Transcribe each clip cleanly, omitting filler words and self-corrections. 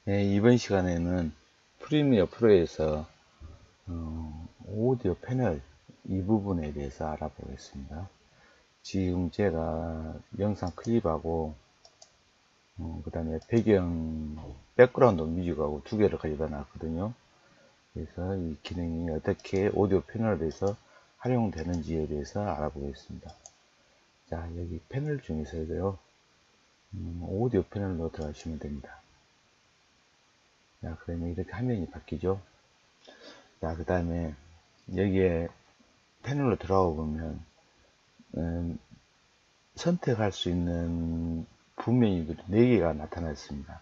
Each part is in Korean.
네, 이번 시간에는 프리미어 프로에서 오디오 패널 이 부분에 대해서 알아보겠습니다. 지금 제가 영상 클립하고 그 다음에 배경 백그라운드 뮤직하고 두 개를 가져다 놨거든요. 그래서 이 기능이 어떻게 오디오 패널에서 활용되는지에 대해서 알아보겠습니다. 자, 여기 패널 중에서요 오디오 패널로 들어가시면 됩니다. 자, 그러면 이렇게 화면이 바뀌죠. 자, 그 다음에 여기에 패널로 들어가 보면 선택할 수 있는 부메뉴들이 4개가 나타났습니다.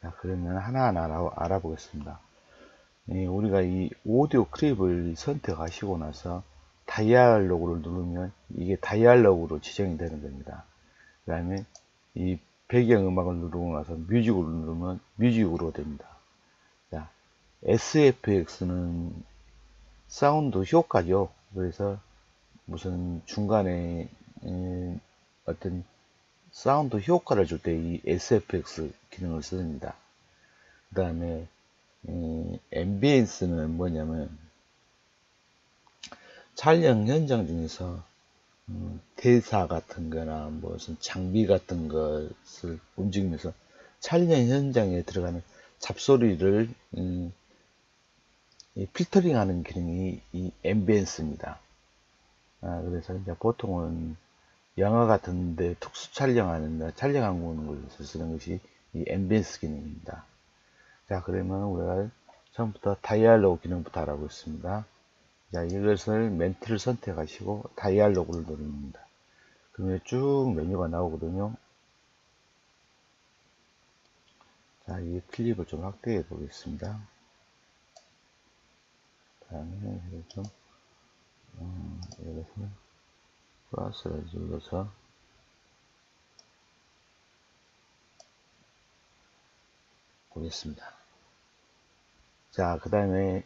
자, 그러면 하나하나 알아보겠습니다. 우리가 이 오디오 클립을 선택하시고 나서 다이얼로그를 누르면 이게 다이얼로그로 지정이 되는 겁니다. 그 다음에 이 배경음악을 누르고 나서 뮤직으로 누르면 뮤직으로 됩니다. 자, SFX는 사운드 효과죠. 그래서 무슨 중간에 어떤 사운드 효과를 줄 때 이 SFX 기능을 씁니다. 그 다음에 앰비언스는 뭐냐면 촬영 현장 중에서 대사 같은 거나 무슨 장비 같은 것을 움직이면서 촬영 현장에 들어가는 잡소리를 필터링 하는 기능이 이 앰비언스입니다. 그래서 이제 보통은 영화 같은데 특수 촬영하는 것을 쓰는 것이 이 앰비언스 기능입니다. 자, 그러면 우리가 처음부터 다이얼로그 기능부터 알아보겠습니다. 자, 이것을 멘트를 선택하시고 다이얼로그를 누릅니다. 그러면 쭉 메뉴가 나오거든요. 자, 이 클립을 좀 확대해 보겠습니다. 다음에 이것을 플러스를 눌러서 보겠습니다. 자, 그 다음에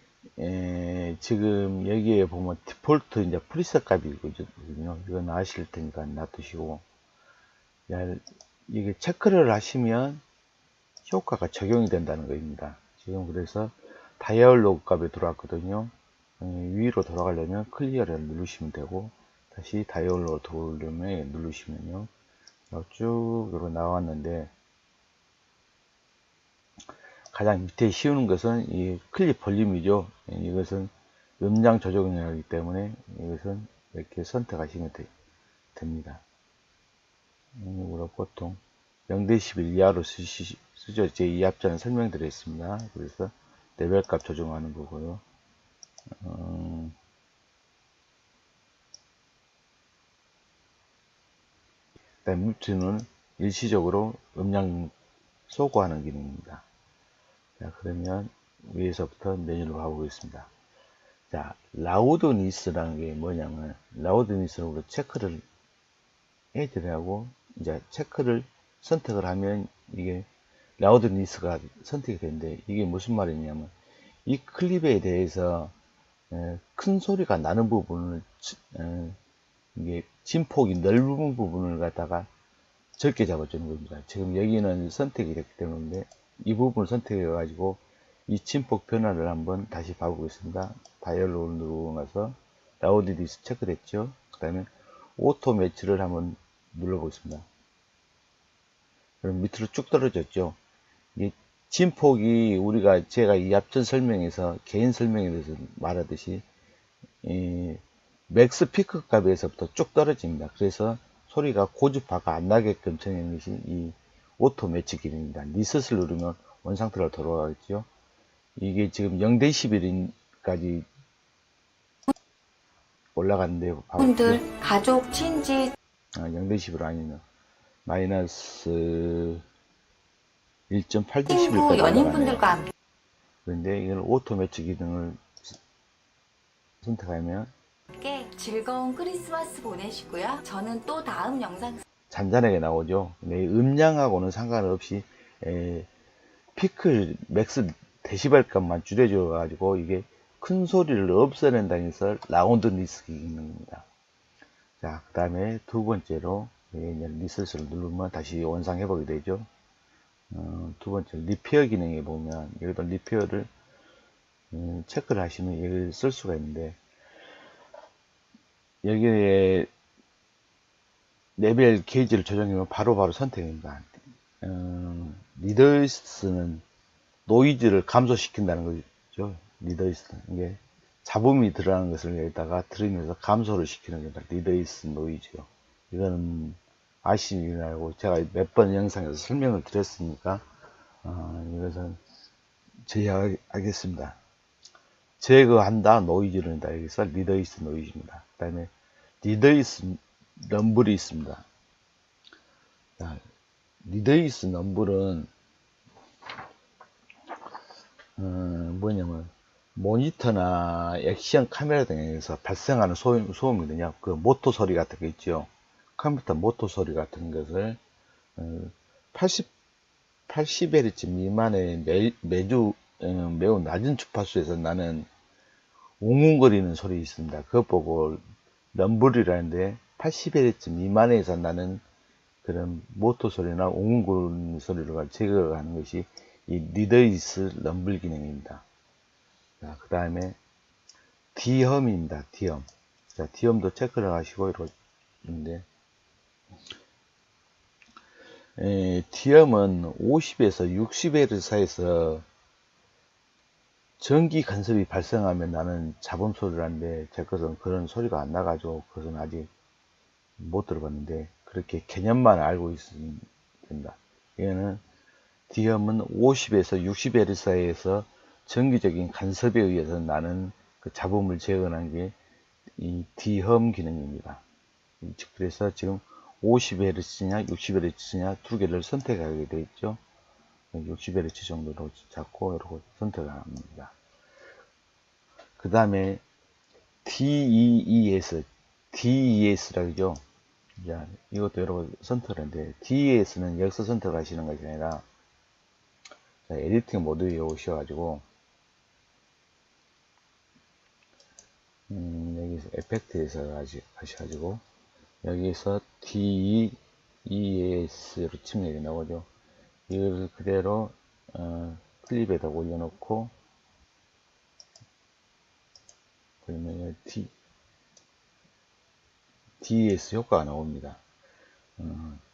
지금 여기에 보면 디폴트 이제 프리셋 값이 있거든요. 이건 아실 테니까 놔두시고, 이게 체크를 하시면 효과가 적용이 된다는 겁니다. 지금 그래서 다이얼로그 값에 들어왔거든요. 위로 돌아가려면 클리어를 누르시면 되고, 다시 다이얼로그 돌려면 누르시면요, 쭉 이렇게 나왔는데, 가장 밑에 씌우는 것은 이 클립 볼륨이죠. 이것은 음량 조정이기 때문에 이것은 이렇게 선택하시면 됩니다. 이거로 보통 0dB 이하로 쓰죠. 제 이 앞전에 설명드렸습니다. 그래서 레벨값 조정하는 거고요. 그다음 뮤트는 일시적으로 음량 소거하는 기능입니다. 자, 그러면 위에서부터 메뉴로 가보겠습니다. 자, 라우드니스라는 게 뭐냐면, 라우드니스로 체크를 해드리고, 이제 체크를 선택을 하면 이게 라우드니스가 선택이 되는데, 이게 무슨 말이냐면, 이 클립에 대해서 큰 소리가 나는 부분을, 이게 진폭이 넓은 부분을 갖다가 적게 잡아주는 겁니다. 지금 여기는 선택이 됐기 때문에 이 부분을 선택해 가지고 이 진폭 변화를 한번 다시 봐보겠습니다. 다이얼로그를 누르고 나서 라우드니스 체크됐죠. 그 다음에 오토 매치를 한번 눌러보겠습니다. 그럼 밑으로 쭉 떨어졌죠. 이 진폭이 제가 이 앞전 설명에서 개인 설명에 대해서 말하듯이 맥스 피크 값에서부터 쭉 떨어집니다. 그래서 소리가 고주파가 안 나게끔 정하는 것이 이 오토 매치 기능입니다. 리셋을 누르면 원상태로 돌아가겠죠. 이게 지금 0dB까지 올라갔는데 분들 가족 친지 0dB로 아니면 마이너스 1.8dB까지 친구 올라가네요. 연인분들과 함께 그런데 이걸 오토 매치 기능을 선택하면 즐거운 크리스마스 보내시고요. 저는 또 다음 영상 잔잔하게 나오죠. 근데 음량하고는 상관없이 피크 맥스 데시벨 값만 줄여줘 가지고 이게 큰 소리를 없애낸다는 해서 라운드니스 기능입니다. 자, 그 다음에 두 번째로 리셋을 누르면 다시 원상 회복이 되죠. 두 번째 리페어 기능에 보면 여기도 리페어를 체크를 하시면 여기를 쓸 수가 있는데, 여기에 레벨 게이지를 조정하면 바로바로 선택입니다. 리더이스는 노이즈를 감소시킨다는 거죠. 리더이스는 이게 잡음이 들어가는 것을 여기다가 들으면서 감소를 시키는 겁니다. 리더이스 노이즈요. 이거는 아시라고 제가 몇 번 영상에서 설명을 드렸으니까 이것은 제외하겠습니다. 제거한다 노이즈는 다 여기서 리더이스 노이즈입니다. 그 다음에 리더이스 럼블이 있습니다. 자, 리더이스 럼블은 뭐냐면 모니터나 액션 카메라 등에서 발생하는 소음이거든요. 그 모터 소리 같은 거 있죠. 컴퓨터 모터 소리 같은 것을 80Hz 미만의 매우 낮은 주파수에서 나는 웅웅거리는 소리 있습니다. 그거 보고 럼블이라는데 80Hz 미만에서 나는 그런 모터 소리나 웅웅거리는 소리를 제거하는 것이 이 리더이스 럼블 기능입니다. 그 다음에 디험입니다. 디험. 자, 디험도 체크를 하시고 이러는데, 디험은 50에서 60Hz 사이에서 전기 간섭이 발생하면 나는 잡음 소리를 하는데, 제 것은 그런 소리가 안 나가지고 그것은 아직 못 들어봤는데, 그렇게 개념만 알고 있으면 된다. 얘는 디험은 50에서 60Hz 사이에서 전기적인 간섭에 의해서 나는 그 잡음을 제거하는 게 이 디험 기능입니다. 그래서 지금 50Hz냐 60Hz냐 두 개를 선택하게 되어 있죠. 60Hz 정도로 잡고 이렇게 선택합니다. 그 다음에 DES라고 하죠. 자, 이것도 여러 선택을 하는데, DES는 여기서 선택하시는 것이 아니라, 자, 에디팅 모드에 오셔가지고, 여기서 에펙트에서 하셔가지고, 여기서 DES로 치면 여기 나오죠. 이걸 그대로, 클립에다 올려놓고, 그러면 DES 효과가 나옵니다.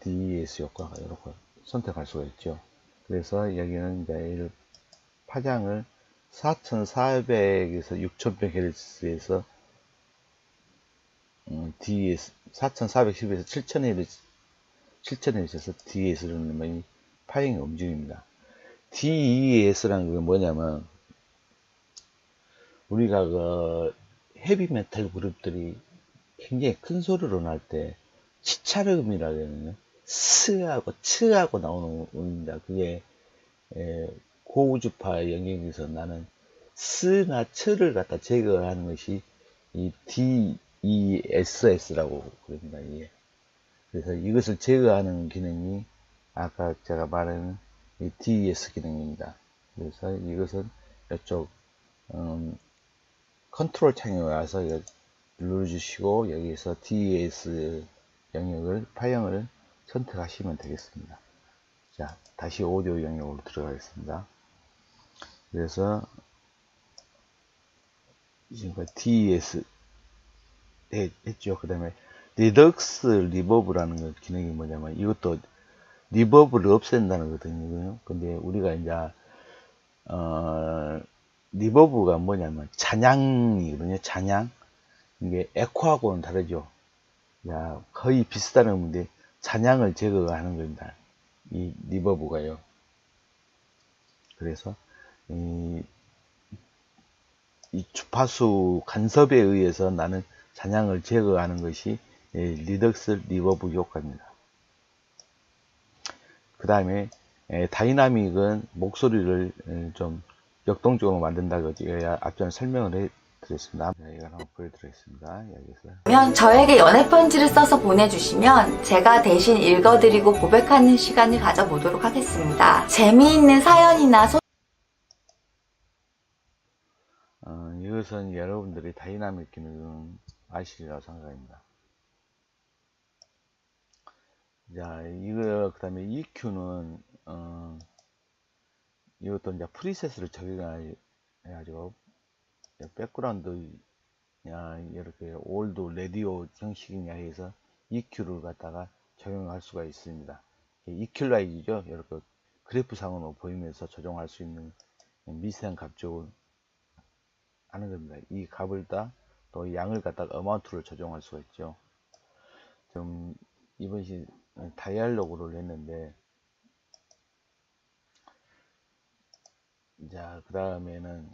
DES 효과가 이렇게 선택할 수가 있죠. 그래서 여기는 이제 파장을 4400에서 6100Hz에서 DES 4410에서 7000Hz에서 DES를 넣으면 파장이 움직입니다. DES라는 게 뭐냐면 우리가 그 헤비메탈 그룹들이 굉장히 큰 소리로 날 때 치차름이라고 하거든요. 스하고 츠하고 나오는 음입니다. 그게 고우주파 영역에서 나는 스나 츠를 갖다 제거하는 것이 이 DESS라고 그럽니다. 예. 그래서 이것을 제거하는 기능이 아까 제가 말한 이 DES 기능입니다. 그래서 이것은 이쪽 컨트롤 창에 와서 눌러주시고 여기서 DES 영역을 파형을 선택하시면 되겠습니다. 자, 다시 오디오 영역으로 들어가겠습니다. 그래서 지금까지 DES 했죠. 그 다음에 리덕스 리버브라는 기능이 뭐냐면 이것도 리버브를 없앤다는 거거든요. 근데 우리가 이제 리버브가 뭐냐면 잔향이거든요. 잔향. 이게 에코하고는 다르죠. 야, 거의 비슷한 건데 잔향을 제거하는 겁니다. 이 리버브가요. 그래서 이 주파수 간섭에 의해서 나는 잔향을 제거하는 것이 리덕스 리버브 효과입니다. 그 다음에 다이나믹은 목소리를 좀 역동적으로 만든다고 제가 앞전에 설명을 해드렸습니다. 이걸 한번 보여드리겠습니다. 여기서 저에게 연애 편지를 써서 보내주시면 제가 대신 읽어드리고 고백하는 시간을 가져보도록 하겠습니다. 재미있는 사연이나 이것은 여러분들이 다이나믹 기능은 아시리라고 생각합니다. 자, 이거 그 다음에 EQ는 이것도 이제 프리셋을 적용해가지고 백그라운드 이렇게 올드 라디오 형식이냐 해서 EQ를 갖다가 적용할 수가 있습니다. EQ라이즈죠. 이렇게 그래프상으로 보이면서 조정할 수 있는 미세한 값쪽을 하는 겁니다. 이 값을 또 양을 갖다가 어마운트를 조정할 수가 있죠. 좀 이번 시 다이얼로그를 했는데, 자, 그 다음에는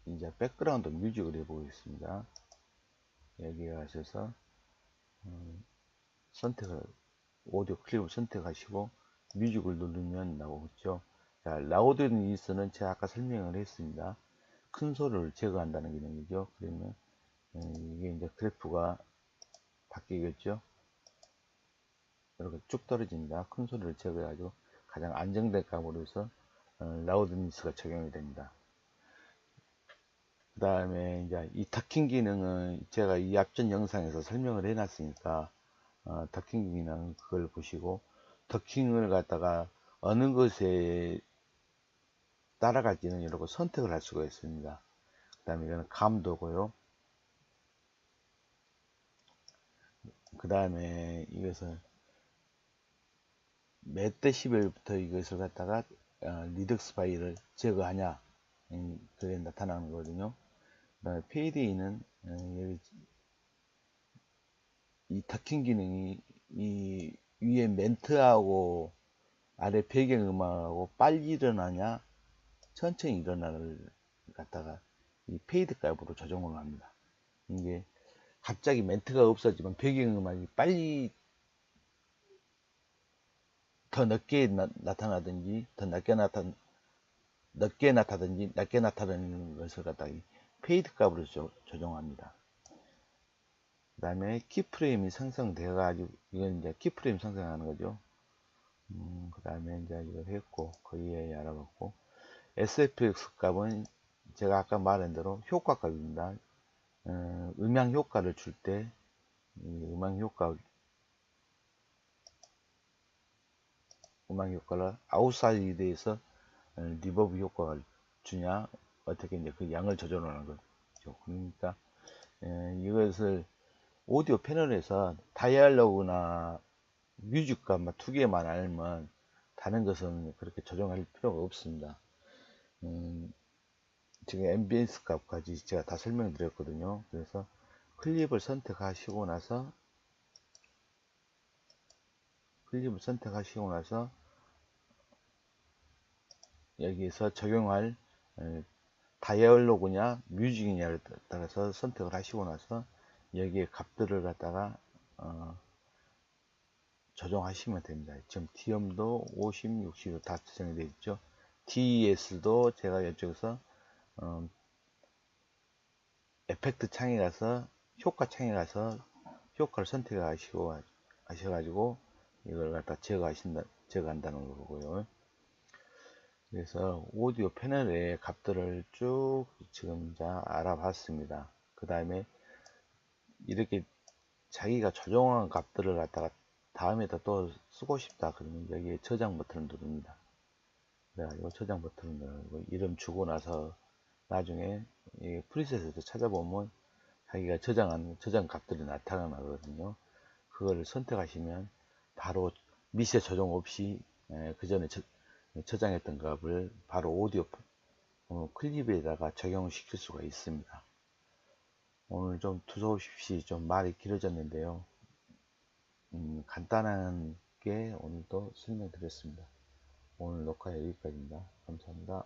이제 백그라운드 뮤직을 해보겠습니다. 여기에 가셔서 오디오 클립을 선택하시고 뮤직을 누르면 나오겠죠. 자, 라우드니스는 제가 아까 설명을 했습니다. 큰 소리를 제거한다는 기능이죠. 그러면 이게 이제 그래프가 바뀌겠죠. 이렇게 쭉 떨어집니다. 큰 소리를 제거해가지고 가장 안정된 값으로 해서 라우드니스가 적용이 됩니다. 그 다음에 이제 이 더킹 기능은 제가 이 앞전 영상에서 설명을 해놨으니까 더킹 기능 그걸 보시고, 더킹을 갖다가 어느 것에 따라갈지는 이렇게 선택을 할 수가 있습니다. 그 다음에 이거는 감도고요. 그 다음에 이것은 몇 데시벨부터 이것을 갖다가 리덕스 파일을 제거하냐, 그게 나타나는 거거든요. 그 다음에 페이드인은 여기 이 더킹 기능이 이 위에 멘트하고 아래 배경음악하고 빨리 일어나냐 천천히 일어나를 갖다가 이 페이드 값으로 조정을 합니다. 이게 갑자기 멘트가 없어지면 배경음악이 빨리 더 늦게 나타나든지 더 낮게 나타나든지 낮게 나타나는 것을 갖다가 페이드 값으로 조정합니다. 그 다음에 키프레임이 생성되어 가지고 이건 이제 키프레임 생성하는 거죠. 그 다음에 이제 이걸 했고 거기에 알아봤고, SFX 값은 제가 아까 말한 대로 효과 값입니다. 음향 효과를 줄 때 음향 효과를 아웃사이드에서 리버브 효과를 주냐, 어떻게 이제 그 양을 조절하는 거죠. 그러니까 이것을 오디오 패널에서 다이얼로그나 뮤직 값만 두 개만 알면 다른 것은 그렇게 조정할 필요가 없습니다. 지금 앰비언스 값까지 제가 다 설명드렸거든요. 그래서 클립을 선택하시고 나서 여기에서 적용할 다이얼로그냐 뮤직이냐를 따라서 선택을 하시고 나서 여기에 값들을 갖다가 조정하시면 됩니다. 지금 T음도 50, 60도 다 지정이 되어 있죠. DES도 제가 이쪽에서 에펙트 창에 가서 효과 창에 가서 효과를 하셔가지고 이걸 갖다 제거한다는 거고요. 그래서 오디오 패널의 값들을 쭉 지금 알아봤습니다. 그 다음에 이렇게 자기가 조정한 값들을 갖다가 다음에다 또 쓰고 싶다 그러면 여기에 저장 버튼을 누릅니다. 그래가지고 저장 버튼을 누르고 이름 주고 나서 나중에 프리셋에서 찾아보면 자기가 저장 값들이 나타나거든요. 그거를 선택하시면 바로 미세 조정 없이 그 전에 저장했던 값을 바로 오디오 클립에다가 적용시킬 수가 있습니다. 오늘 좀 두서없이 좀 말이 길어졌는데요. 간단한 게 오늘도 설명드렸습니다. 오늘 녹화 여기까지입니다. 감사합니다.